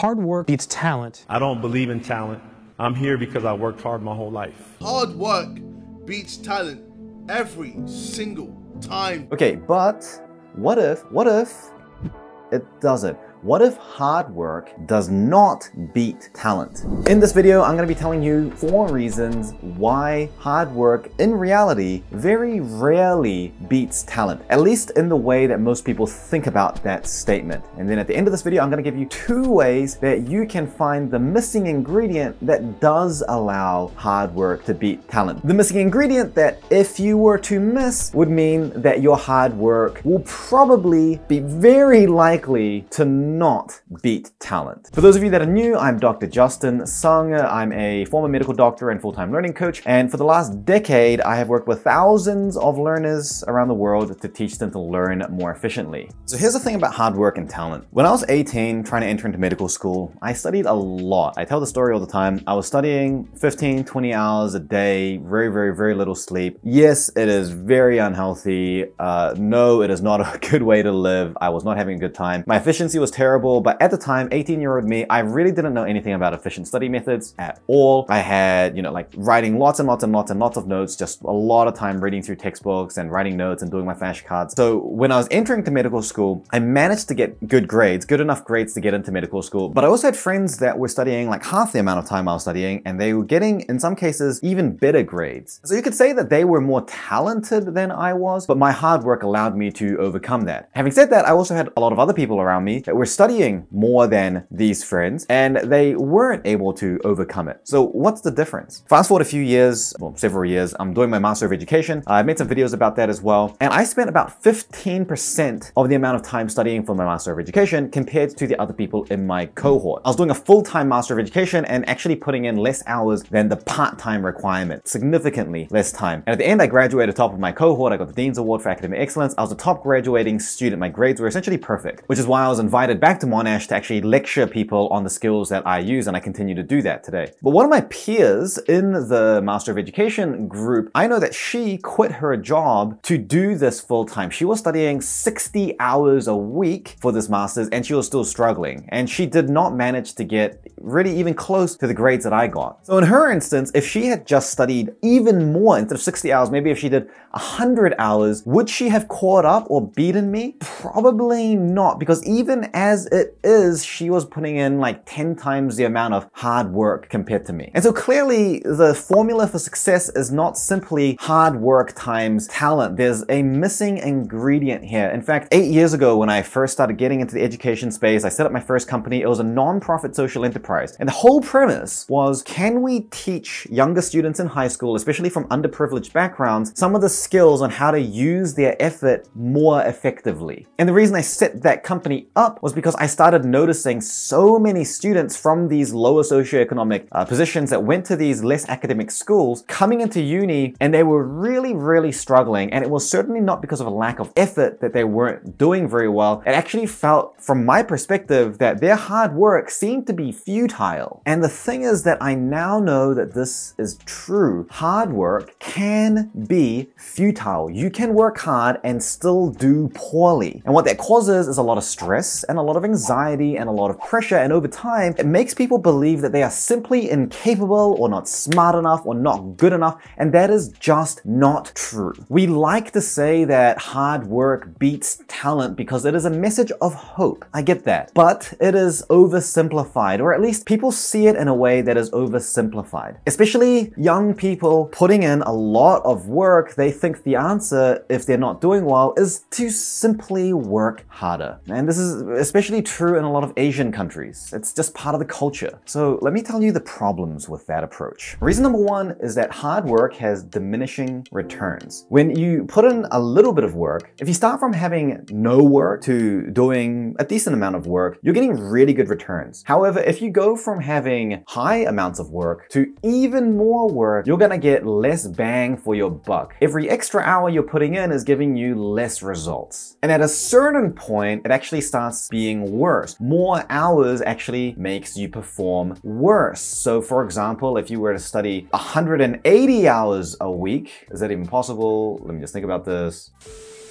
hard work beats talent. I don't believe in talent. I'm here because I worked hard my whole life. Hard work beats talent every single time. Okay, but what if it doesn't? What if hard work does not beat talent? In this video, I'm going to be telling you 4 reasons why hard work in reality very rarely beats talent, at least in the way that most people think about that statement. And then at the end of this video, I'm going to give you 2 ways that you can find the missing ingredient that does allow hard work to beat talent. The missing ingredient that if you were to miss would mean that your hard work will probably be very likely to not beat talent. For those of you that are new, I'm Dr. Justin Sung. I'm a former medical doctor and full-time learning coach, and for the last decade, I have worked with thousands of learners around the world to teach them to learn more efficiently. So here's the thing about hard work and talent. When I was 18, trying to enter into medical school, I studied a lot. I tell the story all the time. I was studying 15, 20 hours a day, very little sleep. Yes, it is very unhealthy. No, it is not a good way to live. I was not having a good time. My efficiency was terrible, but at the time, 18-year-old me, I really didn't know anything about efficient study methods at all. I had, like writing lots and lots of notes, just a lot of time reading through textbooks and writing notes and doing my flashcards. So when I was entering to medical school, I managed to get good grades, good enough grades to get into medical school. But I also had friends that were studying like half the amount of time I was studying, and they were getting, in some cases, even better grades. So you could say that they were more talented than I was, but my hard work allowed me to overcome that. Having said that, I also had a lot of other people around me that were studying more than these friends, and they weren't able to overcome it. So what's the difference? Fast forward a few years, well, several years, I'm doing my Master of Education. I've made some videos about that as well. And I spent about 15% of the amount of time studying for my Master of Education compared to the other people in my cohort. I was doing a full-time Master of Education and actually putting in less hours than the part-time requirement, significantly less time. And at the end, I graduated top of my cohort. I got the Dean's Award for Academic Excellence. I was a top graduating student. My grades were essentially perfect, which is why I was invited back to Monash to actually lecture people on the skills that I use, and I continue to do that today. But one of my peers in the Master of Education group, I know that she quit her job to do this full time. She was studying 60 hours a week for this master's, and she was still struggling. And she did not manage to get really even close to the grades that I got. So in her instance, if she had just studied even more, instead of 60 hours, maybe if she did 100 hours, would she have caught up or beaten me? Probably not, because even as it is, she was putting in like 10 times the amount of hard work compared to me. And so clearly the formula for success is not simply hard work times talent. There's a missing ingredient here. In fact, 8 years ago when I first started getting into the education space, I set up my first company. It was a non-profit social enterprise. And the whole premise was, can we teach younger students in high school, especially from underprivileged backgrounds, some of the skills on how to use their effort more effectively? And the reason I set that company up was because I started noticing so many students from these lower socioeconomic positions that went to these less academic schools coming into uni, and they were really struggling. And it was certainly not because of a lack of effort that they weren't doing very well. It actually felt, from my perspective, that their hard work seemed to be futile. And the thing is that I now know that this is true. Hard work can be futile. You can work hard and still do poorly. And what that causes is a lot of stress and a lot of anxiety and a lot of pressure, and over time it makes people believe that they are simply incapable or not smart enough or not good enough, and that is just not true. We like to say that hard work beats talent because it is a message of hope. I get that, but it is oversimplified, or at least people see it in a way that is oversimplified. Especially young people putting in a lot of work, they think the answer, if they're not doing well, is to simply work harder. And this is especially true in a lot of Asian countries. It's just part of the culture. So let me tell you the problems with that approach. Reason number 1 is that hard work has diminishing returns. When you put in a little bit of work, if you start from having no work to doing a decent amount of work, you're getting really good returns. However, if you go from having high amounts of work to even more work, you're gonna get less bang for your buck. Every extra hour you're putting in is giving you less results. And at a certain point, it actually starts being worse. More hours actually makes you perform worse. So for example, if you were to study 180 hours a week, is that even possible? Let me just think about this.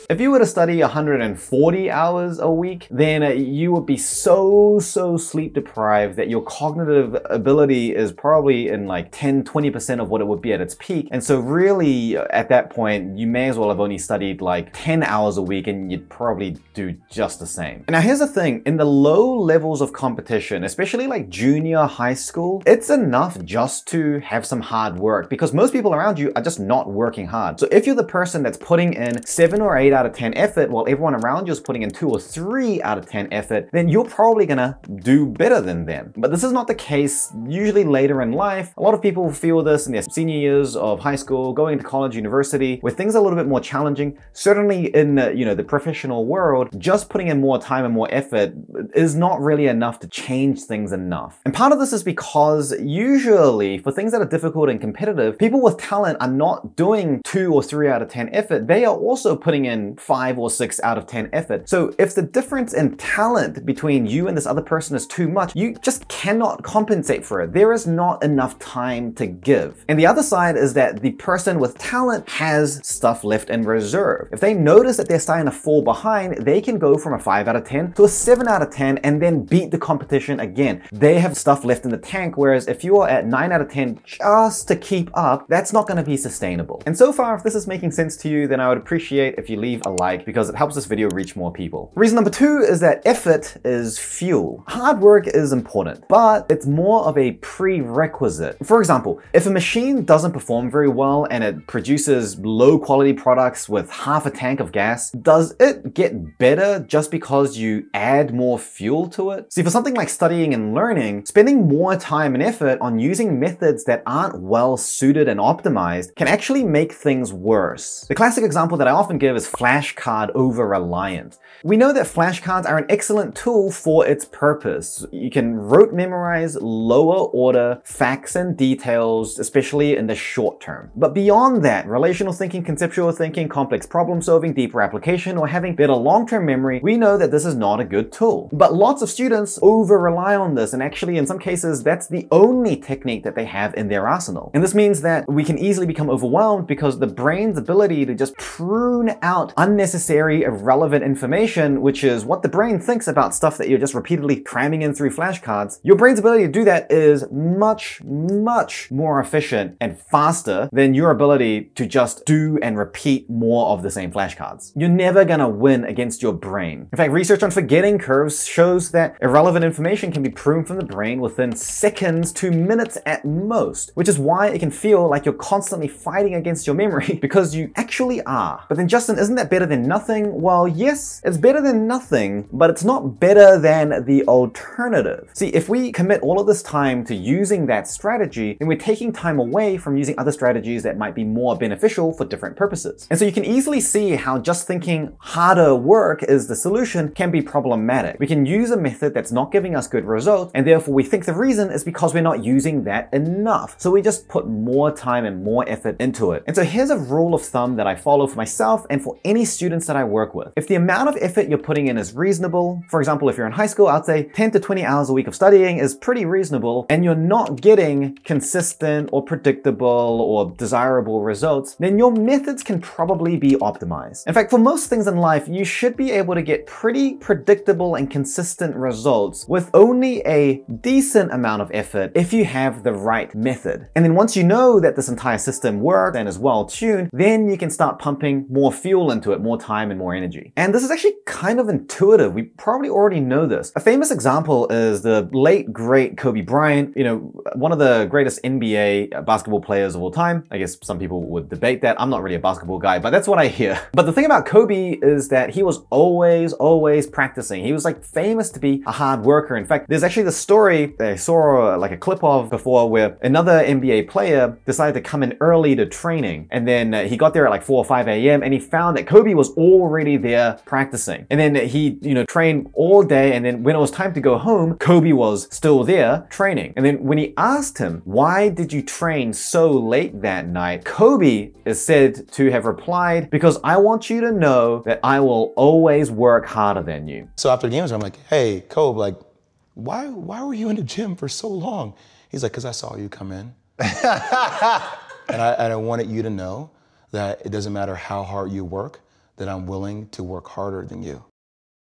If you were to study 140 hours a week, then you would be so sleep deprived that your cognitive ability is probably in like 10-20% of what it would be at its peak. And so really at that point, you may as well have only studied like 10 hours a week and you'd probably do just the same. Now here's the thing, in the low levels of competition, especially like junior high school, it's enough just to have some hard work because most people around you are just not working hard. So if you're the person that's putting in 7 or 8 out of 10 effort while everyone around you is putting in 2 or 3 out of 10 effort, then you're probably gonna do better than them. But this is not the case usually later in life. A lot of people feel this in their senior years of high school, going into college, university, where things are a little bit more challenging. Certainly in the professional world, just putting in more time and more effort is not really enough to change things enough. And part of this is because usually for things that are difficult and competitive, people with talent are not doing 2 or 3 out of 10 effort. They are also putting in 5 or 6 out of 10 effort. So if the difference in talent between you and this other person is too much, you just cannot compensate for it. There is not enough time to give. And the other side is that the person with talent has stuff left in reserve. If they notice that they're starting to fall behind, they can go from a 5 out of 10 to a 7 out of 10 and then beat the competition again. They have stuff left in the tank, whereas if you are at 9 out of 10 just to keep up, that's not going to be sustainable. And so far, if this is making sense to you, then I would appreciate if you leave a like because it helps this video reach more people. Reason number 2 is that effort is fuel. Hard work is important, but it's more of a prerequisite. For example, if a machine doesn't perform very well and it produces low quality products with half a tank of gas, does it get better just because you add more fuel to it? See, for something like studying and learning, spending more time and effort on using methods that aren't well suited and optimized can actually make things worse. The classic example that I often give is flashcard over-reliance. We know that flashcards are an excellent tool for its purpose. You can rote memorize lower order facts and details, especially in the short term. But beyond that, relational thinking, conceptual thinking, complex problem solving, deeper application, or having better long-term memory, we know that this is not a good tool. But lots of students over-rely on this, and actually in some cases that's the only technique that they have in their arsenal. And this means that we can easily become overwhelmed because the brain's ability to just prune out unnecessary, irrelevant information, which is what the brain thinks about stuff that you're just repeatedly cramming in through flashcards, your brain's ability to do that is much more efficient and faster than your ability to just do and repeat more of the same flashcards. You're never gonna win against your brain. In fact, research on forgetting curves shows that irrelevant information can be pruned from the brain within seconds to minutes at most, which is why it can feel like you're constantly fighting against your memory because you actually are. But then Justin, isn't that better than nothing? Well, yes, it's better than nothing, but it's not better than the alternative. See, if we commit all of this time to using that strategy, then we're taking time away from using other strategies that might be more beneficial for different purposes. And so you can easily see how just thinking harder work is the solution can be problematic. We can use a method that's not giving us good results, and therefore we think the reason is because we're not using that enough. So we just put more time and more effort into it. And so here's a rule of thumb that I follow for myself and for any students that I work with. If the amount of effort you're putting in is reasonable, for example, if you're in high school, I'd say 10 to 20 hours a week of studying is pretty reasonable, and you're not getting consistent or predictable or desirable results, then your methods can probably be optimized. In fact, for most things in life, you should be able to get pretty predictable and consistent results with only a decent amount of effort if you have the right method. And then once you know that this entire system works and is well tuned, then you can start pumping more fuel into it, more time and more energy. And this is actually kind of intuitive. We probably already know this. A famous example is the late, great Kobe Bryant, one of the greatest NBA basketball players of all time. I guess some people would debate that. I'm not really a basketball guy, but that's what I hear. But the thing about Kobe is that he was always practicing. He was like famous to be a hard worker. In fact, there's actually the story that I saw like a clip of before where another NBA player decided to come in early to training. And then he got there at like 4 or 5 a.m. and he found that Kobe was already there practicing. And then he, trained all day. And then when it was time to go home, Kobe was still there training. And then when he asked him, why did you train so late that night? Kobe is said to have replied, because I want you to know that I will always work harder than you. So after the games, I'm like, hey, Kobe, like, why were you in the gym for so long? He's like, because I saw you come in. And I wanted you to know that it doesn't matter how hard you work, that I'm willing to work harder than you.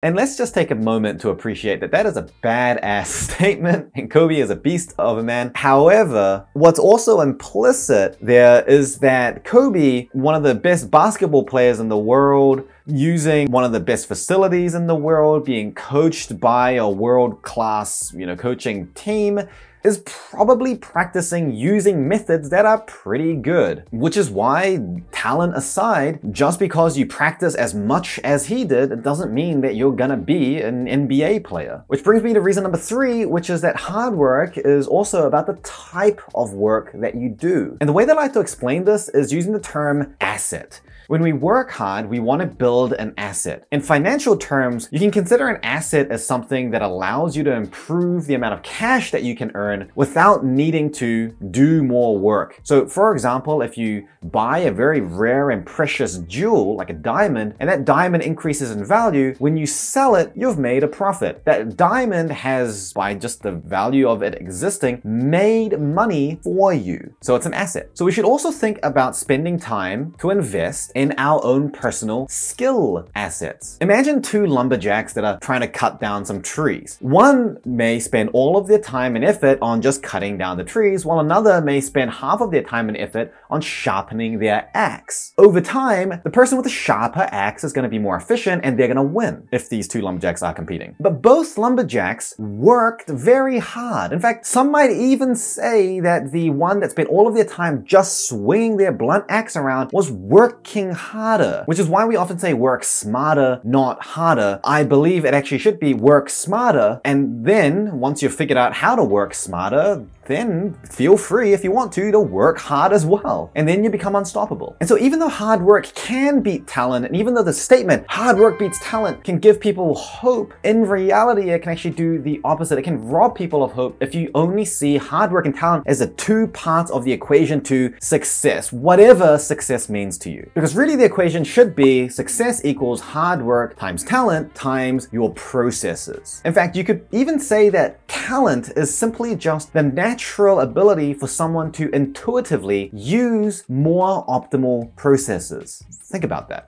And let's just take a moment to appreciate that that is a badass statement, and Kobe is a beast of a man. However, what's also implicit there is that Kobe, one of the best basketball players in the world, using one of the best facilities in the world, being coached by a world-class, coaching team, is probably practicing using methods that are pretty good. Which is why, talent aside, just because you practice as much as he did, it doesn't mean that you're gonna be an NBA player. Which brings me to reason number 3, which is that hard work is also about the type of work that you do. And the way that I like to explain this is using the term asset. When we work hard, we want to build an asset. In financial terms, you can consider an asset as something that allows you to improve the amount of cash that you can earn without needing to do more work. So for example, if you buy a very rare and precious jewel, like a diamond, and that diamond increases in value, when you sell it, you've made a profit. That diamond has, by just the value of it existing, made money for you. So it's an asset. So we should also think about spending time to invest in our own personal skill assets. Imagine 2 lumberjacks that are trying to cut down some trees. One may spend all of their time and effort on just cutting down the trees, while another may spend half of their time and effort on sharpening their axe. Over time, the person with the sharper axe is going to be more efficient and they're going to win if these 2 lumberjacks are competing. But both lumberjacks worked very hard. In fact, some might even say that the one that spent all of their time just swinging their blunt axe around was working harder, which is why we often say work smarter, not harder. I believe it actually should be work smarter, and then once you've figured out how to work smarter, then feel free, if you want to work hard as well. And then you become unstoppable. And so even though hard work can beat talent, and even though the statement, hard work beats talent, can give people hope, in reality, it can actually do the opposite. It can rob people of hope if you only see hard work and talent as the 2 parts of the equation to success, whatever success means to you. Because really the equation should be success equals hard work times talent times your processes. In fact, you could even say that talent is simply just the natural ability for someone to intuitively use more optimal processes. Think about that.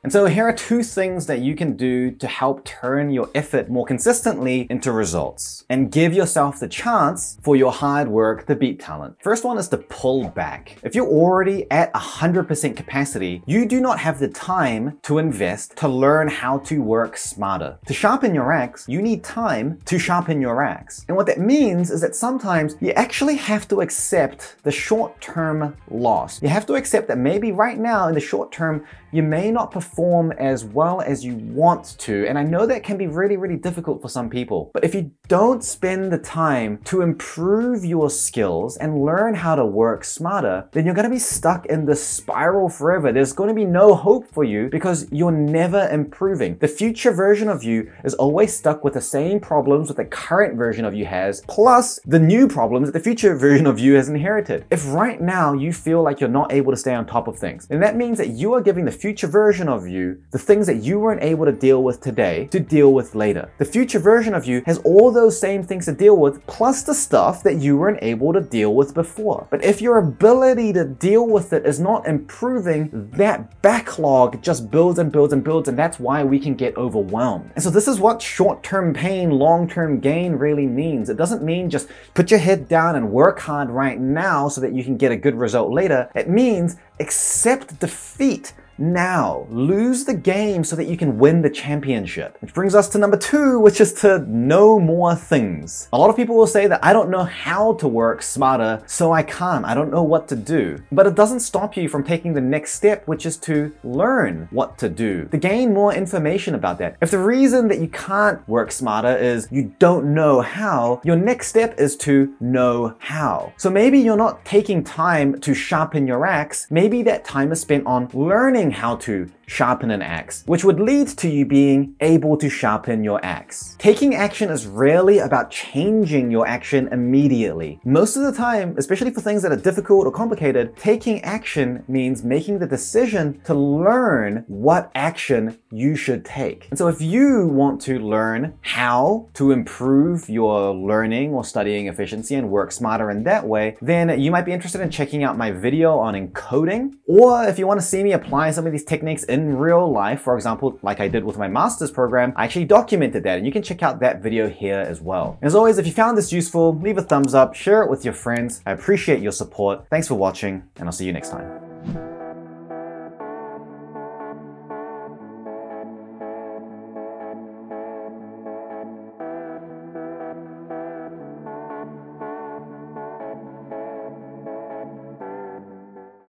And so here are 2 things that you can do to help turn your effort more consistently into results and give yourself the chance for your hard work to beat talent. First one is to pull back. If you're already at 100% capacity, you do not have the time to invest to learn how to work smarter. To sharpen your axe, you need time to sharpen your axe. And what that means is that sometimes you actually have to accept the short-term loss. You have to accept that maybe right now in the short term, you may not perform as well as you want to. And I know that can be really, really difficult for some people. But if you don't spend the time to improve your skills and learn how to work smarter, then you're going to be stuck in this spiral forever. There's going to be no hope for you because you're never improving. The future version of you is always stuck with the same problems that the current version of you has, plus the new problems that the future version of you has inherited. If right now you feel like you're not able to stay on top of things, then that means that you are giving the future version of you the things that you weren't able to deal with today to deal with later. The future version of you has all those same things to deal with, plus the stuff that you weren't able to deal with before. But if your ability to deal with it is not improving, that backlog just builds and builds and builds, and that's why we can get overwhelmed. And so this is what short-term pain, long-term gain really means. It doesn't mean just put your head down and work hard right now so that you can get a good result later. It means accept defeat now. Lose the game so that you can win the championship. Which brings us to number 2, which is to know more things. A lot of people will say that I don't know how to work smarter, so I can't. I don't know what to do. But it doesn't stop you from taking the next step, which is to learn what to do, to gain more information about that. If the reason that you can't work smarter is you don't know how, your next step is to know how. So maybe you're not taking time to sharpen your axe. Maybe that time is spent on learning how to sharpen an axe, which would lead to you being able to sharpen your axe. Taking action is rarely about changing your action immediately. Most of the time, especially for things that are difficult or complicated, taking action means making the decision to learn what action you should take. And so if you want to learn how to improve your learning or studying efficiency and work smarter in that way, then you might be interested in checking out my video on encoding. Or if you want to see me apply some of these techniques in in real life, for example, like I did with my master's program, I actually documented that, and you can check out that video here as well. As always, if you found this useful, leave a thumbs up, share it with your friends. I appreciate your support. Thanks for watching, and I'll see you next time.